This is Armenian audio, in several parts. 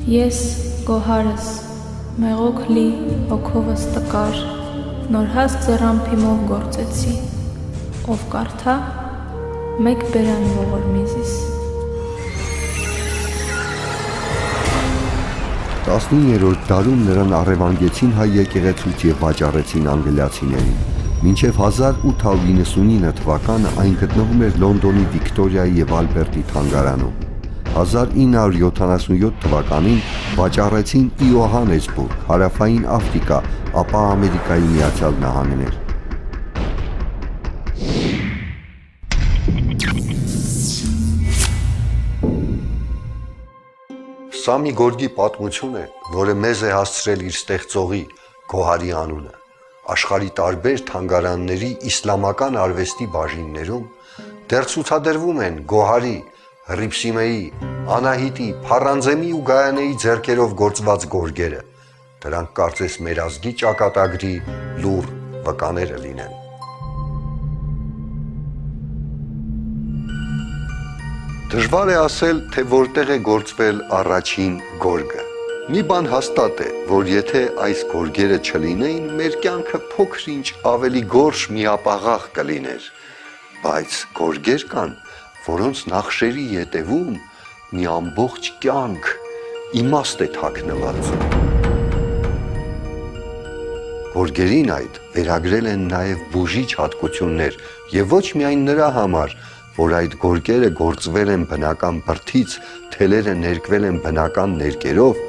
Ես գոհարս, մեղոք լի հոգովս տկար, նոր հաստ ձեռամփիմով գործեցի, ով կարդա, մեկ բերան ողոր մեզիս։ 19-րդ դարում նրան առևանգեցին հայ եկեղեցուց եւ վաճառեցին անգլիացիներին։ Մինչև 1899 թվականը այն գտնվում էր Լոնդոնի Վիկտորիայի եւ Ալբերտի թանգարանում։ 1977 թվականին վաճառեցին Իոհանեսբուրգ, Հարավային Աֆրիկա, ապա Ամերիկայի Միացյալ Նահանգներ։ Սա մի գորգի պատմություն է, որը մեզ է հասցրել իր ստեղծողի Գոհարի անունը։ Աշխարհի տարբեր թանգարանների իսլամական արվեստի բաժիններում դեռ ցուցադրվում են Գոհարի, Հռիփսիմեի, Անահիտի, Փառանձեմի ու Գայանեի ձեռքերով գործված գորգերը։ Դրանք կարծես մեր ազգի ճակատագրի լուռ վկաները լինեն։ Դժվար է ասել, թե որտեղ է գործվել առաջին գորգը։ Մի բան հաստատ է, որ եթե այս գորգերը չլինեին, մեր կյանքը փոքր-ինչ ավելի գորշ միապաղաղ կլիներ, բայց գորգեր կան, որոնց նախշերի ետևում մի ամբողջ կյանք, իմաստ է թաքնված։ Գորգերին այդ վերագրել են նաև բուժիչ հատկություններ եւ ոչ միայն նրա համար, որ այդ գորգերը գործվել են բնական բրդից, թելերը ներկվել են բնական ներկերով,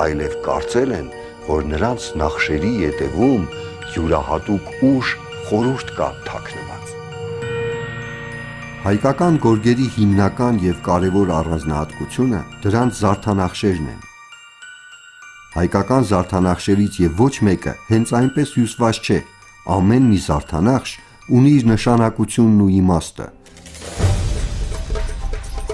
այլև կարծել են, որ նրանց նախշերի ետևում յուրահատուկ ուժ խորհուրդ կա թաքնված։ Հայկական գորգերի հիմնական եւ կարևոր առանձնահատկությունը դրանց զարդանախշերն են։ Հայկական զարդանախշերից եւ ոչ մեկը հենց այնպես հյուսված չէ, ամեն մի զարդանախշ ունի իր նշանակությունն ու իմաստը։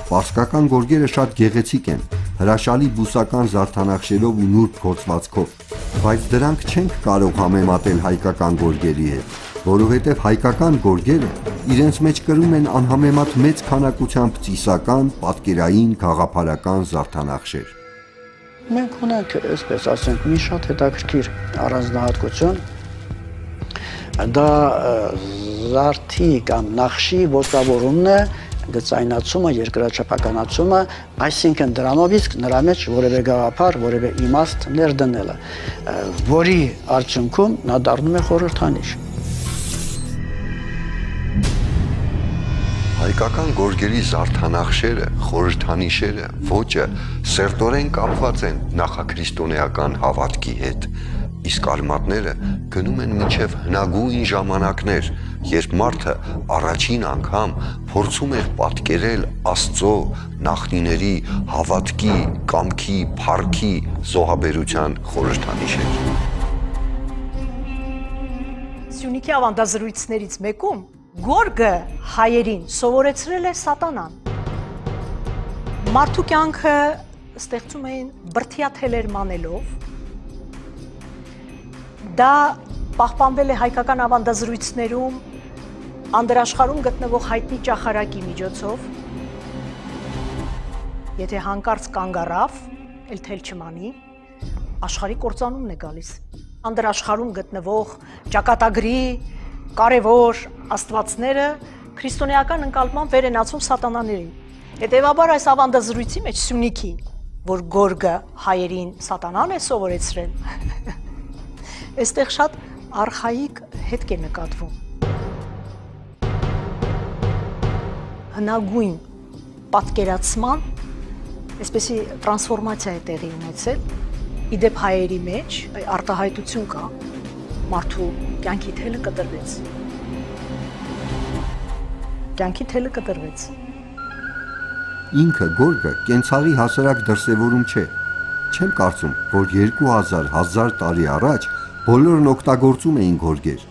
Պարսկական գորգերը շատ գեղեցիկ են, հրաշալի բուսական զարդանախշերով ու նուրբ գործվածքով, բայց դրանք չենք կարող համեմատել հայկական գորգերի հետ, որովհետև հայկական գորգերը իրենց մեջ կրում են անհամեմատ մեծ քանակությամբ ծիսական, պատկերային, գաղափարական զարդանախշեր։ Մենք ունենք, այսպես ասենք, մի շատ հետաքրքիր առանձնահատկություն, դա զարդի կամ նախշի ոգավորումն է, գծայնացումը, երկրաչափականացումը, այսինքն դրանով իսկ նրա մեջ որևէ գաղափար, որևէ իմաստ ներդնելը, որի արդյունքում նա դառնում է խորհրդանիշ։ Հայկական գորգերի զարդանախշերը, խորհրդանիշերը, ոճը սերտորեն կապված են նախաքրիստոնեական հավատքի հետ, իսկ արմատները գնում են մինչև հնագույն ժամանակներ, երբ մարդը առաջին անգամ փորձում էր պատկերել Աստծո, նախնիների, հավատքի, կամքի, փառքի, զոհաբերության խորհրդանիշեր։ Սյունիքի ավանդազրույցներից մեկում գորգը հայերին սովորեցրել է սատանան։ Մարդու կյանքը ստեղծում էին բրդյաթելեր մանելով։ Դա պահպանվել է հայկական ավանդազրույցներում անդրաշխարհում գտնվող հայտնի ճախարակի միջոցով։ Եթե հանկարծ կանգ առավ, էլ թել չմանի, աշխարհի կործանումն է գալիս։ Անդրաշխարհում գտնվող ճակատագրի կարևոր աստվածները քրիստոնեական ընկալմամբ վեր են ացում սատանաներին։ Հետևաբար այս ավանդազրույցի մեջ Սյունիքի, որ գորգը հայերին սատանան է սովորեցրել, այստեղ շատ արխայիկ հետք է նկատվում։ Հնագույն պատկերացման այսպեսի տրանսֆորմացիա է տեղի ունեցել, իդեպ հայերի մեջ արտահայտություն կա, մարդու կյանքի թելը կտրվեց։ Կյանքի թելը կտրվեց։ Ինքը գորգը կենցաղի հասարակ դրսևորում չէ։ Չեմ կարծում, որ 2000 տարի առաջ բոլորն օգտագործում էին գորգեր։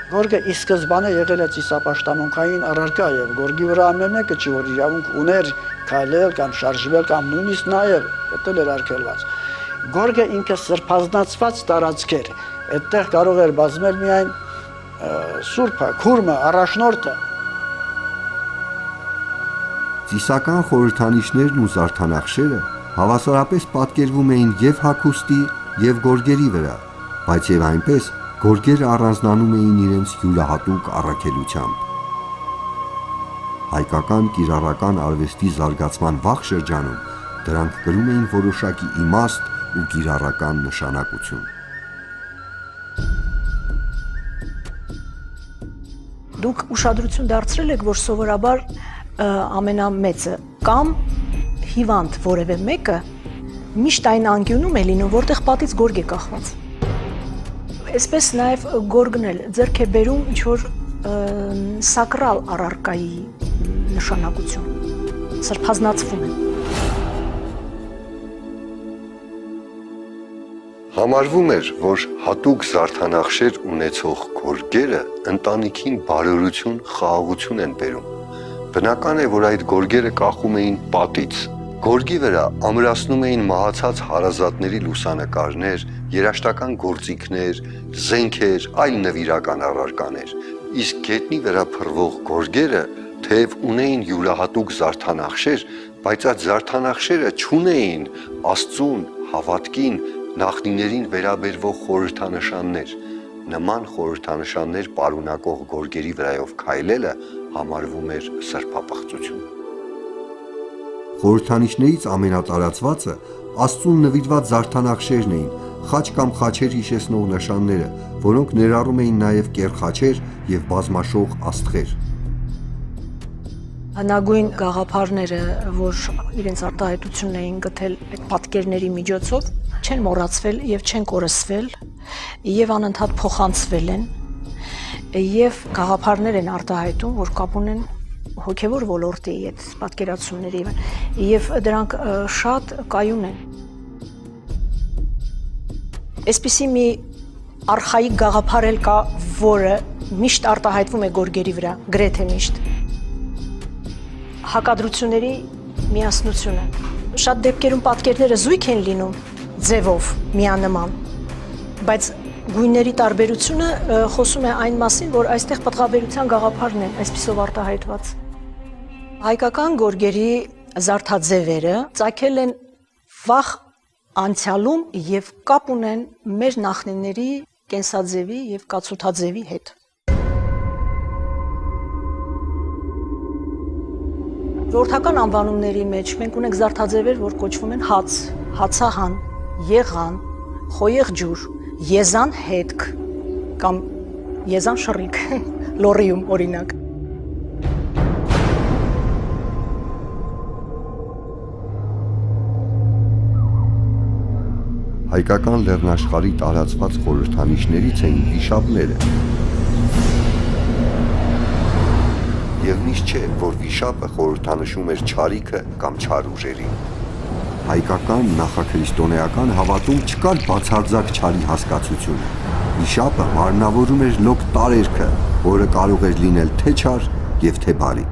Գորգը ի սկզբանե եղել է ծիսապաշտամունքային առարկա եւ գորգի վրա ամեն մեկը չի որ իրավունք ուներ քայլել կամ շարժվել կամ նույնիսկ նայել, դա էլ արգելված։ Գորգը ինքը սրբազնացված տարածք էր, այդտեղ կարող էր բազմել միայն սուրբը, քուրմը, առաջնորդը։ Ծիսական խորհրդանիշներն ու զարդանախշերը Հավասարապես պատկերվում էին եւ հագուստի եւ գորգերի վրա, բայց եւ այնպես գորգերը առանձնանում էին իրենց յուրահատուկ առաքելությամբ։ Հայկական կիրառական արվեստի զարգացման վաղ շրջանում դրանք կրում էին որոշակի իմաստ ու կիրառական նշանակություն։ Դուք ուշադրություն դարձրել եք, որ սովորաբար ամենամեծը կամ հիվանդ որևէ մեկը միշտ այն անկյունում է լինում, որտեղ պատից գորգ է կախված։ Այսպես նաև գորգն էլ ձեռք է բերում ինչ-որ սակրալ առարկայի նշանակություն, սրբազնացվում են։ Համարվում էր, որ հատուկ զարդանախշեր ունեցող գորգերը ընտանիքին բարօրություն, խաղաղություն են բերում։ Բնական է, որ այդ գորգերը կախում էին պատից։ Գորգի վրա ամրացնում էին մահացած հարազատների լուսանկարներ, երաժշտական գործիքներ, զենքեր, այլ նվիրական առարկաներ։ Իսկ գետնի վրա փռվող գորգերը թեև ունեին յուրահատուկ զարդանախշեր, բայց այդ զարդանախշերը չունեին Աստծուն, հավատքին, նախնիներին վերաբերվող խորհրդանշաններ։ Նման խորհրդանշաններ պարունակող գորգերի վրայով քայլելը համարվում էր սրբապղծություն։ Խորհրդանիշներից ամենատարածվածը Աստծուն նվիրված զարդանախշերն էին, խաչ կամ խաչեր հիշեցնող նշանները, որոնք ներառում էին նաև կեռխաչեր եւ բազմաշող աստղեր։ Հնագույն գաղափարները, որ իրենց արտահայտությունն էին գտել այդ պատկերների միջոցով, չեն մոռացվել եւ չեն կորսվել եւ անընդհատ փոխանցվել են եւ գաղափարներ են արտահայտում, որ կապ ունեն հոգևոր ոլորտի հետ պատկերացումների եւ դրանք շատ կայուն են։ Այսպիսի մի արխայիկ գաղափար էլ կա, որը միշտ արտահայտվում է գորգերի վրա, գրեթե միշտ։ Հակադրությունների միասնությունը։ Շատ դեպքերում պատկերները զույգ են լինում ձևով միանման, բայց գույների տարբերությունը խոսում է այն մասին, որ այստեղ պտղաբերության գաղափարն են այսպիսով արտահայտված։ Հայկական գորգերի զարդաձևերը ծագել են վաղ անցյալում եւ կապ ունեն մեր նախնիների կենսաձևի եւ կացութաձևի հետ։ Ժողովրդական անվանումների մեջ մենք ունենք զարդաձևեր, որ կոչվում են հաց, հացահան, եղան, խոյեղ ջուր, եզան հետք կամ եզան շռիկ, լորիում օրինակ։ Հայկական լեռնաշխարհի տարածված խորհրդանիշներից էին վիշապները։ Եվ միշտ չէ, որ վիշապը խորհրդանշում էր չարիքը կամ չար ուժերին։ Հայկական նախաքրիստոնեական հավատում չկար բացարձակ չարի հասկացությունը։ Վիշապը մարմնավորում էր լոկ տարերքը, որը կարող էր լինել թե չար եւ թե բարի։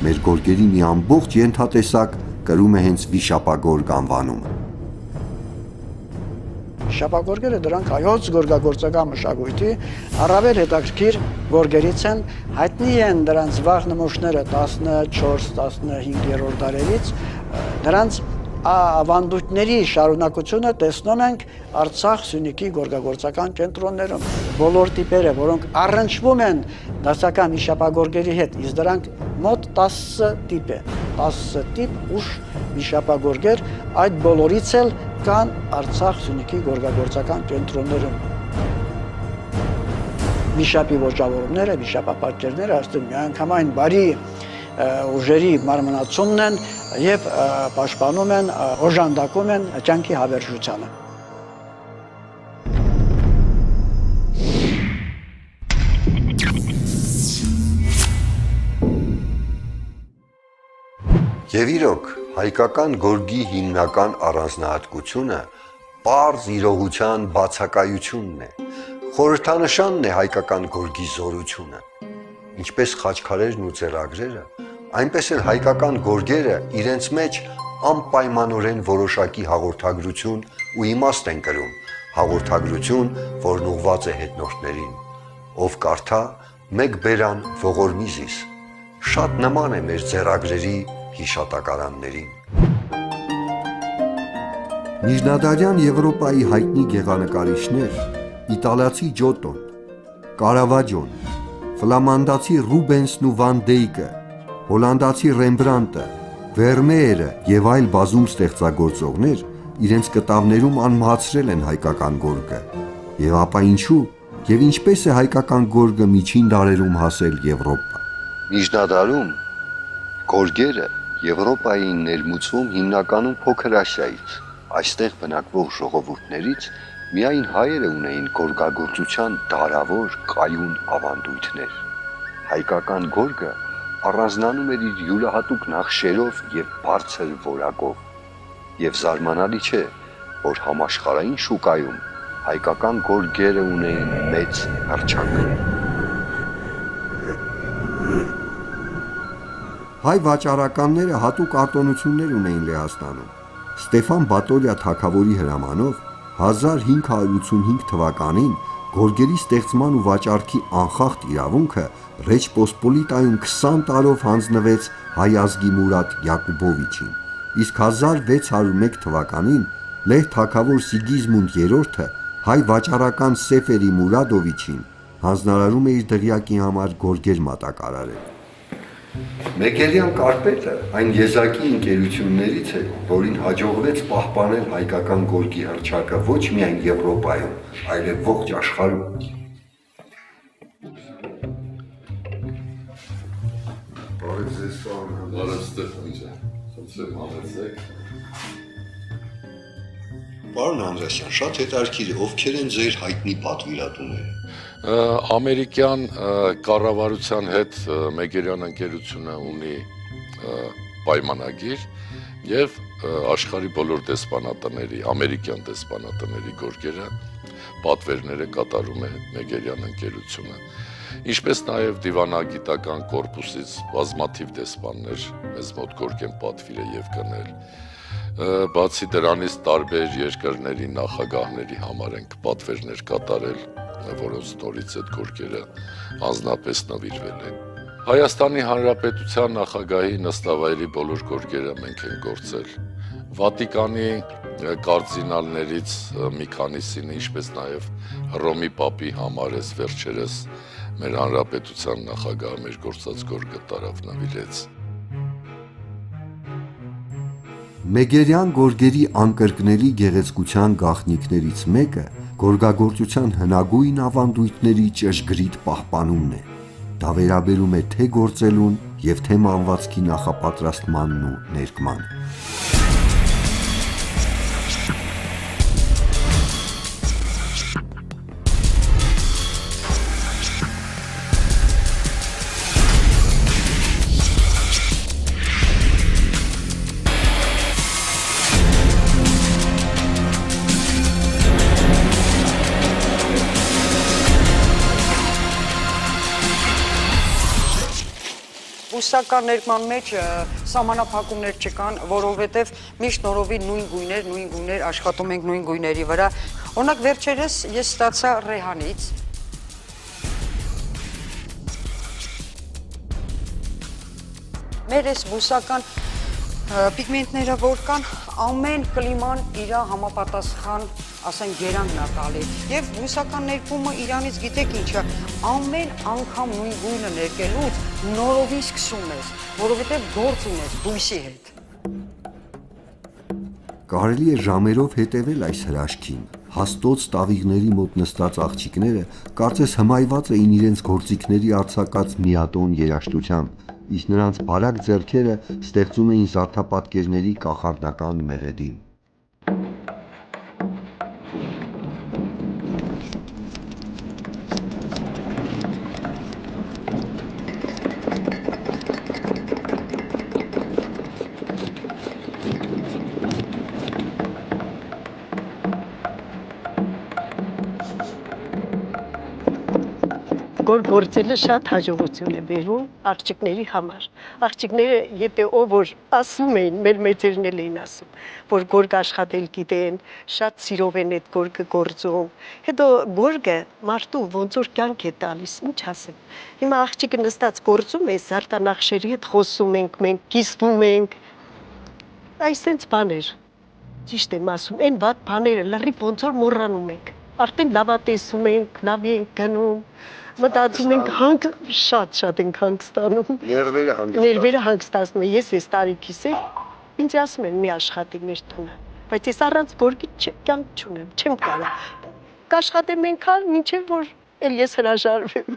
Մեր գորգերի մի ամբողջ ենթատեսակ կրում է հենց վիշապագորգ անվանումը։ Վիշապագորգերը դրանք հայոց գորգագործական մշակույթի առավել հետաքրքիր գորգերից են, հայտնի են դրանց վաղ նմուշները 14-15-րդ դարերից, դրանց ավանդույթների շարունակությունը տեսնում ենք Արցախ, Սյունիքի գորգագործական կենտրոններում։ Բոլոր տիպերը, որոնք առնչվում են դասական վիշապագորգերի հետ, իսկ դրանք մոտ 10 տիպ է, 10 տիպ ուշ վիշապագորգեր, այդ բոլորից էլ կան Արցախ, Սյունիքի գորգագործական կենտրոններում։ Վիշապի ոճավորումները, վիշապապատկերները այստեղ միանգամայն բարի ուժերի մարմնացումն են եւ պաշտպանում են, օժանդակում են կյանքի հավերժությանը։ Եվ իրոք, հայկական գորգի հիմնական առանձնահատկությունը պարզ իրողության բացակայությունն է, խորհրդանշանն է հայկական գորգի զորությունը, ինչպես խաչքարերն ու ձեռագրերը, այնպես էլ հայկական գորգերը իրենց մեջ անպայմանորեն որոշակի հաղորդագրություն ու իմաստ են կրում, հաղորդագրություն, որն ուղղված է հետնորդներին, ով կարդա, մեկ բերան ողորմի զիս, շատ նման է մեր ձեռագրերի հիշատակարաններին։ Միջնադարյան Եվրոպայի հայտնի գեղանկարիչներ իտալացի Ջոտոն, Կարավաջոն, ֆլամանդացի Ռուբենսն ու Վան Դեյկը, հոլանդացի Ռեմբրանտը, Վերմեերը եւ այլ բազում ստեղծագործողներ իրենց կտավներում անմահացրել են հայկական գորգը։ Եվ ապա ինչու եւ ինչպես է հայկական գորգը միջին դարերում հասել Եվրոպա։ Միջնադարում գորգերը Եվրոպայի ներմուծվում հիմնականում Փոքր Ասիայից։ Այստեղ բնակվող ժողովուրդներից միայն հայերը ունեին գորգագործության դարավոր կայուն ավանդույթներ։ Հայկական գորգը առանձնանում էր իր յուրահատուկ նախշերով եւ բարձր որակով։ Եվ զարմանալի չէ, որ համաշխարհային շուկայում հայկական գորգերը ունեին մեծ հռչակ։ Հայ վաճառականները հատուկ արտոնություններ ունեին Լեհաստանում։ Ստեփան Բատորիա թագավորի հրամանով 1585 թվականին գորգերի ստեղծման ու վաճառքի անխախտ իրավունքը Ռեջ Պոսպոլիտայում 20 տարով հանձնվեց հայ ազգի Մուրադ Յակուբովիչին, իսկ 1601 թվականին Լեհ թագավոր Սիգիզմունդ III հայ վաճառական Սեֆերի Մուրադովիչին հանձնարարում է իր դղյակի համար գորգեր մատակարարել։ Մեգերյան կարպետը այն եզակի ընկերություններից է, որին հաջողվեց պահպանել հայկական գորգի հռչակը ոչ միայն Եվրոպայում, այլև ողջ աշխարհում։ Պարոն Անդրեասյան, շատ հետաքրքիր է, ովքեր են ձեր հայտնի պատվիրատուները։ Ամերիկյան կառավարության հետ Մեգերյան ընկերությունը ունի պայմանագիր եւ աշխարհի բոլոր դեսպանատների, ամերիկյան դեսպանատների գորգերը պատվերները կատարում է Մեգերյան ընկերությունը։ Ինչպես նաեւ դիվանագիտական կորպուսից բազմաթիվ դեսպաններ մեզ մոտ գորգ են պատվիրել եւ գնել։ Բացի դրանից տարբեր երկրների նախագահների համար ենք պատվերներ կատարել, որոնց նորից այդ գորգերը անձնապես նվիրվել են։ Հայաստանի Հանրապետության նախագահի նստավայրի բոլոր գորգերը մենք ենք գործել։ Վատիկանի կարդինալներից մի քանիսին, ինչպես նաև Հռոմի Պապի համար էս վերջերս մեր հանրապետության նախագահը մեր գործած գորգը տարավ նվիրեց։ Մեգերյան գորգերի անկրկնելի գեղեցկության գաղտնիքներից մեկը գորգագործության հնագույն ավանդույթների ճշգրիտ պահպանումն է։ Դա վերաբերում է թե գործելուն եւ թե մանվածքի նախապատրաստմանն ու ներկմանը։ Բուսական ներկման մեջ սահմանափակումներ չկան, որովհետև միշտ նորովի նույն գույներ աշխատում ենք նույն գույների վրա։ Օրինակ վերջերս ես ստացա Ռեհանից մեր այս բուսական պիգմենտները որ կան, ամեն կլիման իր համապատասխան, ասենք, գերանքն է տալի։ Եվ բուսական ներկումը իրանից գիտեք ինչ է, ամեն անգամ նույն գույնը ներկելուց նորովի սկսում ես, որովհետև գործ ունես բույսի հետ։ Կարելի է ժամերով հետևել այս հրաշքին։ Հաստոց տավիղների մոտ նստած աղջիկները կարծես հմայված էին իրենց գործիքների արձակած միատոն երաժշտությամբ, իսկ նրանց բարակ ձեռքերը ստեղծում էին զարդապատկերների կախարդական մեղեդին։ Գործելը շատ հաջողություն է բերում աղջիկների համար։ Աղջիկները, եթե ով որ ասում էին, մեր մեծերն էլ էին ասում, որ գորգ աշխատել գիտեն, շատ սիրով են այդ գորգը գործում։ Հետո գորգը մարդու ոնց որ կյանք է տալիս, ինչ ասեմ։ Հիմա աղջիկը նստած գործում է, զարդանախշերի հետ խոսում ենք, մենք կիսվում ենք։ Այսպես բաներ։ Ճիշտ եմ ասում, այն վատ բաները լրիվ ոնց որ մոռանում ենք։ Արդեն լավա տեսում ենք, լավ ենք գնում, մտածում ենք շատ ենք հանգստանում։ Ներվերը հանգստացնում են։ Ես այս տարիքիս եմ, ինձ ասում են մի աշխատի մեր տունը, բայց ես առանց գորգի կյանք չունեմ, չեմ կարող։ Կաշխատեմ այնքան, մինչև որ էլ ես հրաժարվեմ։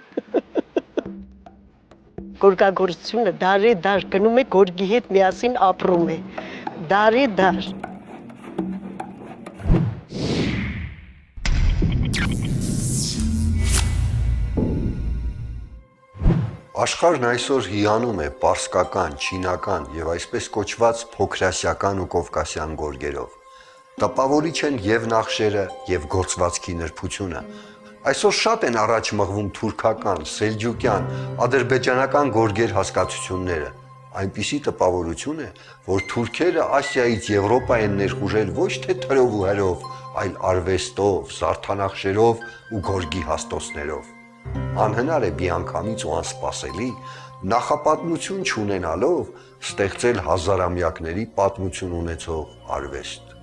Գորգագործությունը դարի-դար գնում է գորգի հետ միասին ապրում է։ Դարի-դար։ Աշխարհն այսօր հիանում է պարսկական, չինական եւ այսպես կոչված փոքրասիական ու կովկասյան գորգերով։ Տպավորիչ են եւ նախշերը, եւ գործվածքի նրբությունը։ Այսօր շատ են առաջ մղվում թուրքական, սելջուկյան, ադրբեջանական գորգեր հասկացությունները։ Այնպիսի տպավորություն է, որ թուրքերը Ասիայից Եվրոպա են ներխուժել ոչ թե թրով ու հրով, այլ արվեստով, զարդանախշերով ու գորգի հաստոցներով։ Անհնար է միանգամից ու անսպասելի նախապատմություն չունենալով ստեղծել հազարամյակների պատմություն ունեցող արվեստ։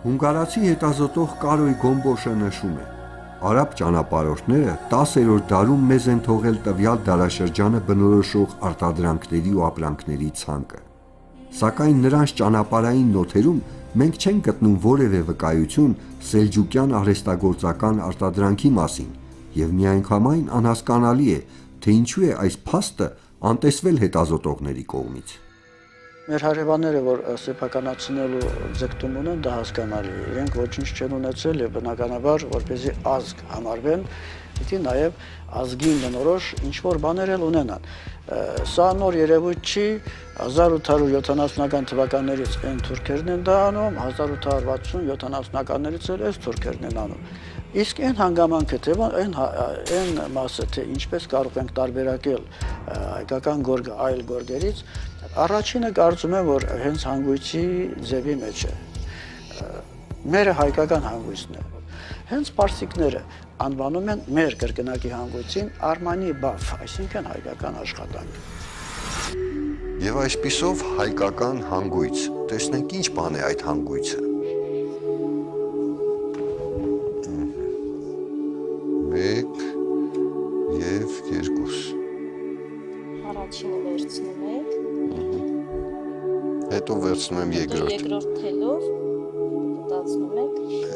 Հունգարացի հետազոտող Կարոյ Գոմբոշը նշում է. արաբ ճանապարհորդները 10-րդ դարում մեզ են թողել տվյալ դարաշրջանը բնորոշող արտադրանքների ու ապրանքների ցանկը։ Սակայն նրանց ճանապարհային նոթերում մենք չենք գտնում որևէ վկայություն սելջուկյան արհեստագործական արտադրանքի մասին, եւ միանգամայն անհասկանալի է, թե ինչու է այս փաստը անտեսվել հետազոտողների կողմից։ Մեր հարևանները, որ սեփականացնելու ձգտում ունեն, դա հասկանալի է։ Իրենք ոչինչ չեն ունեցել եւ բնականաբար, որպեսզի ազգ համարվեն, պետք է նաեւ ազգին բնորոշ ինչ-որ բաներ էլ ունենան։ Սա նոր երևույթ չի, 1870-ական թվականներից այն թուրքերն են դա անում, 1860-70-ականներից էլ այս թուրքերն են անում։ Իսկ այն հանգամանքը, թե այն մասը, թե ինչպես կարող ենք տարբերակել հայկական գորգը այլ գորգերից, առաջինը կարծում եմ, որ հենց հանգույցի ձևի մեջ է։ Մերը հայկական հանգույցն է։ Հենց պարսիկները անվանում են մեր կրկնակի հանգույցին Արմանի բաֆ, այսինքն հայկական աշխատանք։ Եվ այսպիսով հայկական հանգույց, տեսնենք ինչ բան է այդ հանգույցը։ Մեկ և երկուս։ Առաջինը վերցնում եք։ Հետո վերցնում եմ երկրորդ։ Երկրորդ թելով մտածնում եք։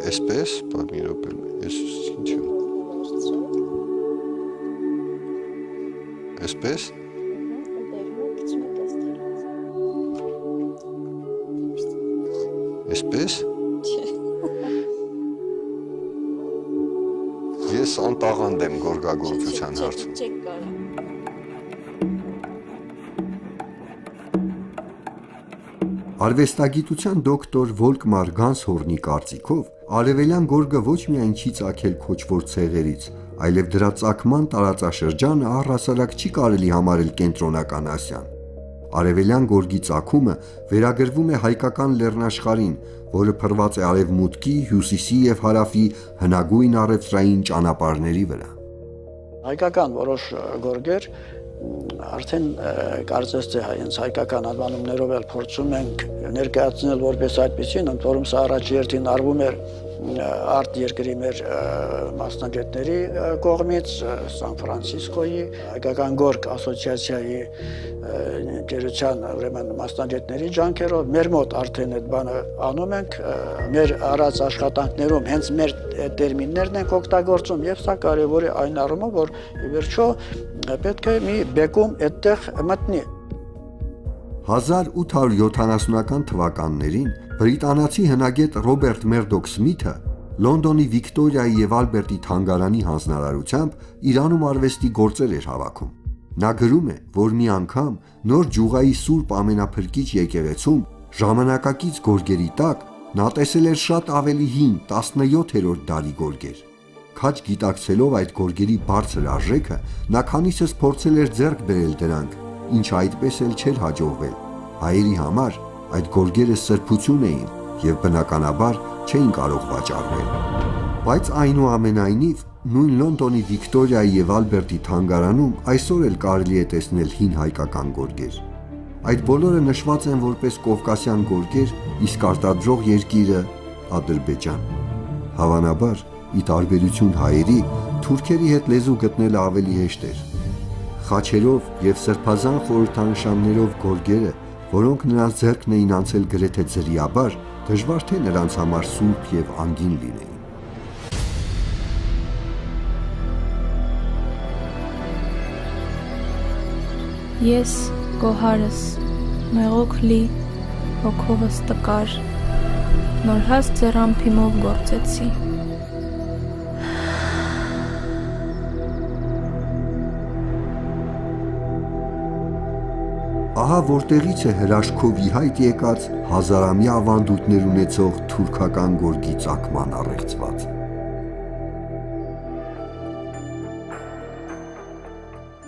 Այսպես, մի րոպե, այս ինչ է։ Այսպես։ Այսպես։ Ես անտաղանդ եմ գորգագործության հարցում։ Չեք կարող։ Արվեստագիտության դոկտոր Վոլկմար Գանսհորնի կարծիքով արևելյան գորգը ոչ միայն չի ծագել քոչվոր ցեղերից, այլև դրա ծագման տարածաշրջանը առհասարակ չի կարելի համարել կենտրոնական Ասիան։ Արևելյան գորգի ծագումը վերագրվում է հայկական լեռնաշխարհին, որը փռված է արևմուտքի, հյուսիսի եւ հարավի հնագույն առևտրային ճանապարհների վրա։ Հայկական որոշ գորգեր արդեն կարծես թե հենց հայկական անվանումներով էլ փորձում ենք ներկայացնել որպես այդպեսին, ընդ որում սա առաջի հերթին արվում էր արտ երկրի մեր մասնագետների կողմից, Սան Ֆրանցիսկոյի հայկական գորգ ասոցիացիայի գերության ուրեմն մասնագետների ջանքերով մեր մոտ արդեն այդ բանը անում ենք, մեր արած աշխատանքներում հենց մեր տերմիններն ենք օգտագործում եւ սա կարեւոր է այն առումով, որ ի վերջո պետք է մի բեկում այդտեղ մտնի։ 1870-ական թվականներին բրիտանացի հնագետ Ռոբերտ Մերդոք Սմիթը Լոնդոնի Վիկտորիայի եւ Ալբերտի թանգարանի հանձնարարությամբ Իրանում արվեստի գործեր էր հավաքում։ Նա գրում է, որ մի անգամ նոր Ջուղայի Սուրբ Ամենափրկիչ եկեղեցում ժամանակակից գորգերի տակ նա տեսել էր շատ ավելի հին 17-րդ դարի գորգեր։ Քաջ գիտակցելով այդ գորգերի բարձր արժեքը, նա քանիսս փորձել էր ձեռք բերել դրանք, ինչը այդպես էլ չէր հաջողվել։ Հայերի համար այդ գորգերը սրբություն էին եւ բնականաբար չէին կարող վաճառվել։ Բայց այնուամենայնիվ նույն Լոնդոնի Վիկտորիայի եւ Ալբերտի թանգարանում այսօր էլ կարելի է տեսնել հին հայկական գորգեր։ Այդ բոլորը նշված են որպես կովկասյան գորգեր, իսկ արտադրող երկիրը Ադրբեջան։ Հավանաբար, ի տարբերություն հայերի, թուրքերի հետ լեզու գտնելը ավելի հեշտ էր։ Խաչերով եւ սրբազան խորհրդանշաններով գորգերը, որոնք նրանց ձեռքն էին անցել գրեթե ձրիաբար, դժվար թե նրանց համար սուրբ եւ անգին լինեին։ Ես գոհարս, մեղոք լի, հոգովս տկար, նոր հաստ ձեռամփիմով գործեցի։ Ահա որտեղից է հրաշքով ի հայտ եկած հազարամյա ավանդույթներ ունեցող թուրքական գորգի ծագման առեղծված։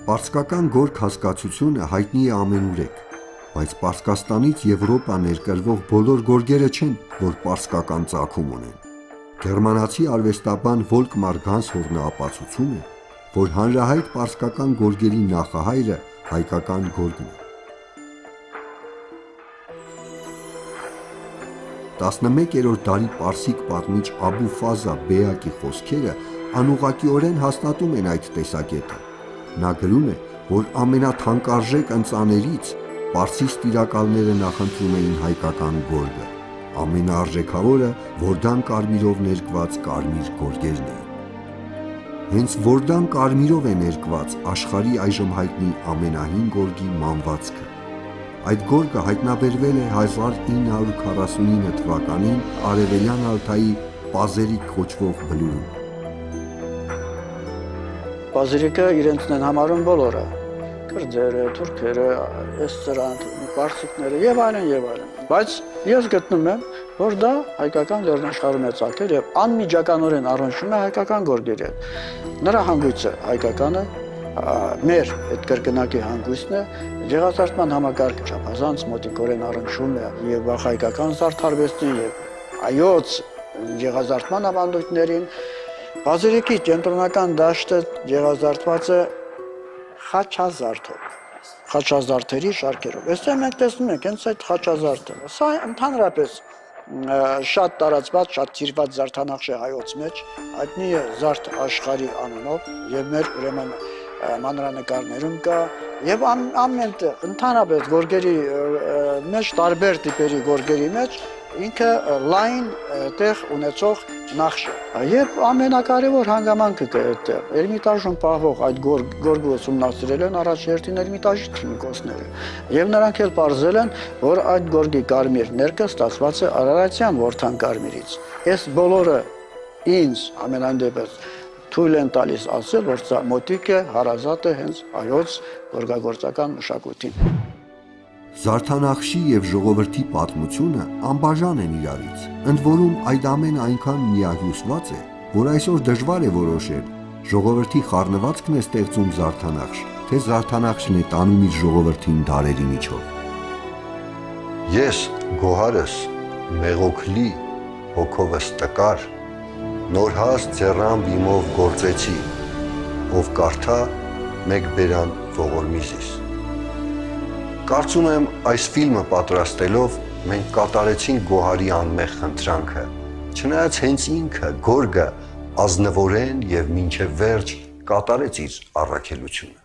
Պարսկական գորգ հասկացությունը հայտնի է ամենուրեք, բայց Պարսկաստանից Եվրոպա ներկրվող բոլոր գորգերը չեն, որ պարսկական ծագում ունեն։ Գերմանացի արվեստաբան Վոլկմար Գանսհորնը ապացուցում է, որ հանրահայտ պարսկական գորգերի նախահայրը հայկական գորգն է։ 11-րդ դարի պարսիկ պատմիչ Աբու Ֆազա Բեակի խոսքերը անուղղակիորեն հաստատում են այդ տեսակետը։ Նա գրում է, որ ամենաթանկարժեք ընծաներից պարսից տիրակալները նախընտրում էին հայկական գորգը, ամենաարժեքավորը Վորդան կարմիրով ներկված կարմիր գորգերն էին։ Հենց Վորդան կարմիրով է ներկված աշխարհի այժմ հայտնի ամենահին գորգի մանվածքը։ Այդ գորգը հայտնաբերվել է 1949 թվականին Արևելյան Ալթայի Պազերիկ կոչվող բլուրում։ Պազերիկը իրենցն են համարում բոլորը, կրձերը, թուրքերը, էսծրանք, պարսիկները եւ այլն եւ այլն։ Բայց ես գտնում եմ, որ դա հայկական լեռնաշխարհում է ծագել եւ անմիջականորեն առնչվում է հայկական գորգերի հետ։ Նրա հանգույցը հայկականը, մեր այդ կրկնակի հանգույցն է, գեղազարդման համակարգը չափազանց մոտիկորեն առնչվում է եւ հայկական զարդարվեստին եւ այոց գեղազարդման ավանդույթներին։ Պազերիկի կենտրոնական դաշտը գեղազարդված է խաչազարդով, խաչազարդերի շարքերով։ Այստեղ մենք տեսնում ենք հենց այդ խաչազարդը։ Սա ընդհանրապես շատ տարածված, շատ սիրված զարդանախշ է հայոց մեջ, հայտնի է Զարդ աշխարհի անունով եւ մեր ուրեմն մանրանկարներում կա եւ ամենտեղ ընդհանրապես գորգերի մեջ տարբեր տիպերի գորգերի մեջ ինքը լայն տեղ ունեցող նախշ է եւ ամենակարևոր հանգամանքը կա այդտեղ Էրմիտաժում պահվող այդ գորգը ուսումնասիրել են առաջերտին Էրմիտաժի քիմիկոսները եւ նրանք էլ ողջել են որ այդ գորգի կարմիր ներկը ստացված է արարատյան Վորդան կարմիրից այս բոլորը ինձ ամենայն դեպս թույլ են տալիս ասել, որ սա մոտիկ է, հարազատ է հենց հայոց գորգագործական մշակույթին։ Զարդանախշի եւ ժողովրդի պատմությունը անբաժան են իրարից, ընդ որում այդ ամենը այնքան միահյուսված է, որ այսօր դժվար է որոշել ժողովրդի խառնվածքն է ստեղծում զարդանախշ, թե զարդանախշն է տանում իր ժողովրդին դարերի միջով։ Ես գոհարս, մեղոքլի, հոգովս տկար, նոր հաստ ձեռամ բիմով գործեցի, ով կարդա մեկ բերան ողորմիզիս։ Կարծում եմ այս ֆիլմը պատրաստելով մենք կատարեցինք գոհարի անմեղ խնդրանքը, չնայած հենց ինքը գորգը ազնվորեն եւ մինչեւ վերջ կատարեց իր առաքելությունը։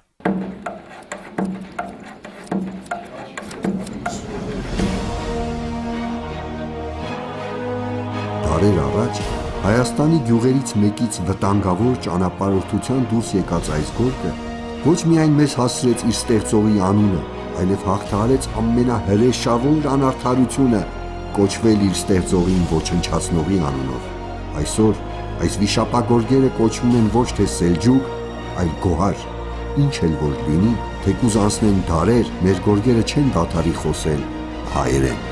Դարեր առաջ Հայաստանի գյուղերից մեկից վտանգավոր ճանապարհորդության դուրս եկած այս գորգը ոչ միայն մեզ հասցրեց իր ստեղծողի անունը, այլև հաղթահարեց ամենահրեշավոր անարդարությունը կոչվել իր ստեղծողին ոչնչացնողի անունով։ Այսօր այս վիշապագորգերը կոչվում են ոչ թե Սելջուկ, այլ գոհար։ Ինչ էլ որ լինի, թեկուզ անցնեն դարեր, մեր գորգերը չեն դադարի խոսել հայերեն։